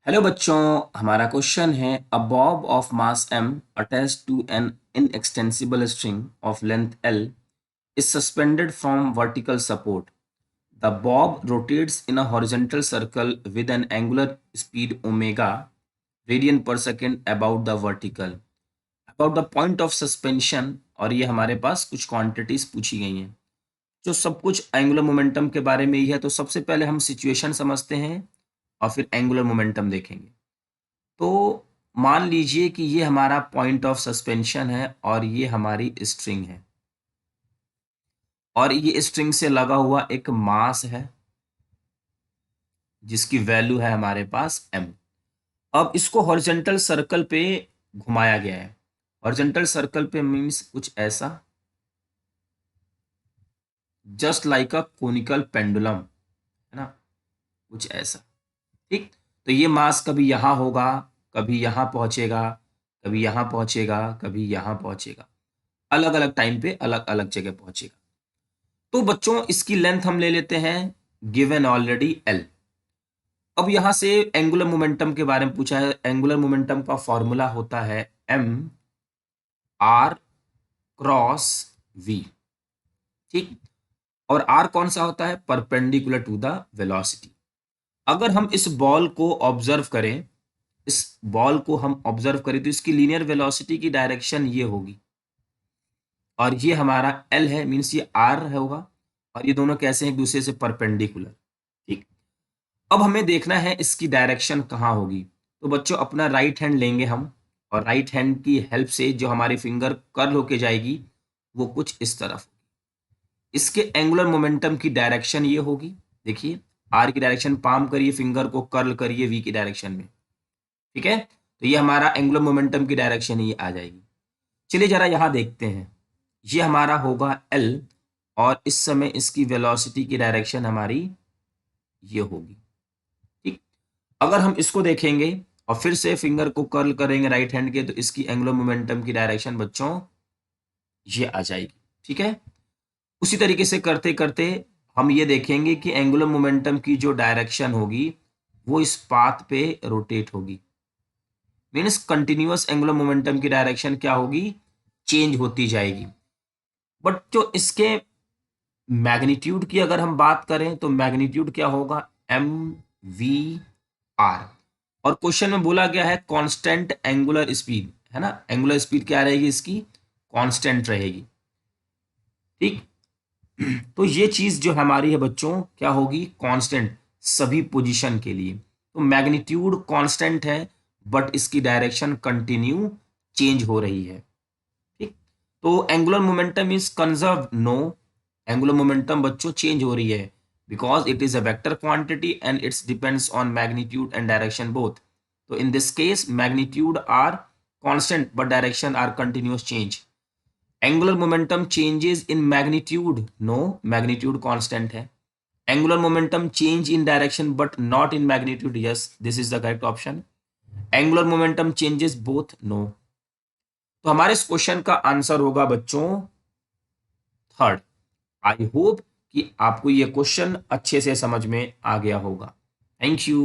Hello बच्चों, हमारा question है a bob of mass m attached to an inextensible string of length l is suspended from vertical support. The bob rotates in a horizontal circle with an angular speed omega radian per second about the vertical. About the point of suspension, और ये हमारे पास कुछ quantities पूछी गई हैं जो सब कुछ एंगुलर मोमेंटम के बारे में ही है। तो सबसे पहले हम सिचुएशन समझते हैं और फिर एंगुलर मोमेंटम देखेंगे। तो मान लीजिए कि ये हमारा पॉइंट ऑफ सस्पेंशन है और ये हमारी स्ट्रिंग है और ये स्ट्रिंग से लगा हुआ एक मास है जिसकी वैल्यू है हमारे पास m। अब इसको हॉरिजॉन्टल सर्कल पे घुमाया गया है। हॉरिजॉन्टल सर्कल पे मीन्स कुछ ऐसा, just like a conical pendulum, है ना, कुछ ऐसा। ठीक, तो ये मास कभी यहाँ होगा, कभी यहाँ पहुंचेगा, कभी यहाँ पहुंचेगा, कभी यहाँ पहुंचेगा, अलग अलग टाइम पे अलग अलग जगह पहुंचेगा। तो बच्चों इसकी लेंथ हम ले लेते हैं गिवन ऑलरेडी l। अब यहां से एंगुलर मोमेंटम के बारे में पूछा है। एंगुलर मोमेंटम का फॉर्मूला होता है m r क्रॉस v। ठीक, और r कौन सा होता है? Perpendicular to the velocity. अगर हम इस बॉल को ऑब्जर्व करें, इस बॉल को हम ऑब्जर्व करें तो इसकी लीनियर वेलोसिटी की डायरेक्शन ये होगी और ये हमारा l है, मीन्स ये r होगा और ये दोनों कैसे हैं? एक दूसरे से परपेंडिकुलर। ठीक, अब हमें देखना है इसकी डायरेक्शन कहाँ होगी। तो बच्चों अपना राइट हैंड लेंगे हम और राइट हैंड की हेल्प से जो हमारी फिंगर कर्ल होके जाएगी वो कुछ इस तरफ। इसके एंगुलर मोमेंटम की डायरेक्शन ये होगी। देखिए आर की डायरेक्शन, पाम करिए, फिंगर को कर्ल करिए वी की डायरेक्शन में। ठीक है, तो ये हमारा एंगुलर मोमेंटम की डायरेक्शन ये आ जाएगी। चलिए जरा यहाँ देखते हैं, ये हमारा होगा एल और इस समय इसकी वेलोसिटी की डायरेक्शन हमारी ये होगी। ठीक, अगर हम इसको देखेंगे और फिर से फिंगर को कर्ल करेंगे राइट हैंड के, तो इसकी एंगुलर मोमेंटम की डायरेक्शन बच्चों ये आ जाएगी। ठीक है, उसी तरीके से करते करते हम ये देखेंगे कि एंगुलर मोमेंटम की जो डायरेक्शन होगी वो इस पाथ पे रोटेट होगी। मीन्स कंटिन्यूअस एंगुलर मोमेंटम की डायरेक्शन क्या होगी? चेंज होती जाएगी। बट जो इसके मैग्नीट्यूड की अगर हम बात करें तो मैग्नीट्यूड क्या होगा? M V R. और क्वेश्चन में बोला गया है कांस्टेंट एंगुलर स्पीड, है ना। एंगुलर स्पीड क्या रहेगी? इसकी कांस्टेंट रहेगी। ठीक, तो ये चीज जो हमारी है बच्चों क्या होगी? कांस्टेंट सभी पोजीशन के लिए। तो मैग्नीट्यूड कांस्टेंट है बट इसकी डायरेक्शन कंटिन्यू चेंज हो रही है। ठीक, तो angular momentum is conserve? No, angular momentum बच्चों चेंज हो रही है because it is a vector quantity and it's depends on magnitude and direction both. तो in this case magnitude are constant but direction are continuous change. Angular momentum changes in magnitude? No, magnitude constant है। Angular momentum change in direction but not in magnitude? Yes, this is the correct option. Angular momentum changes both? No. तो हमारे इस question का answer होगा बच्चों third. I hope कि आपको ये क्वेश्चन अच्छे से समझ में आ गया होगा। Thank you.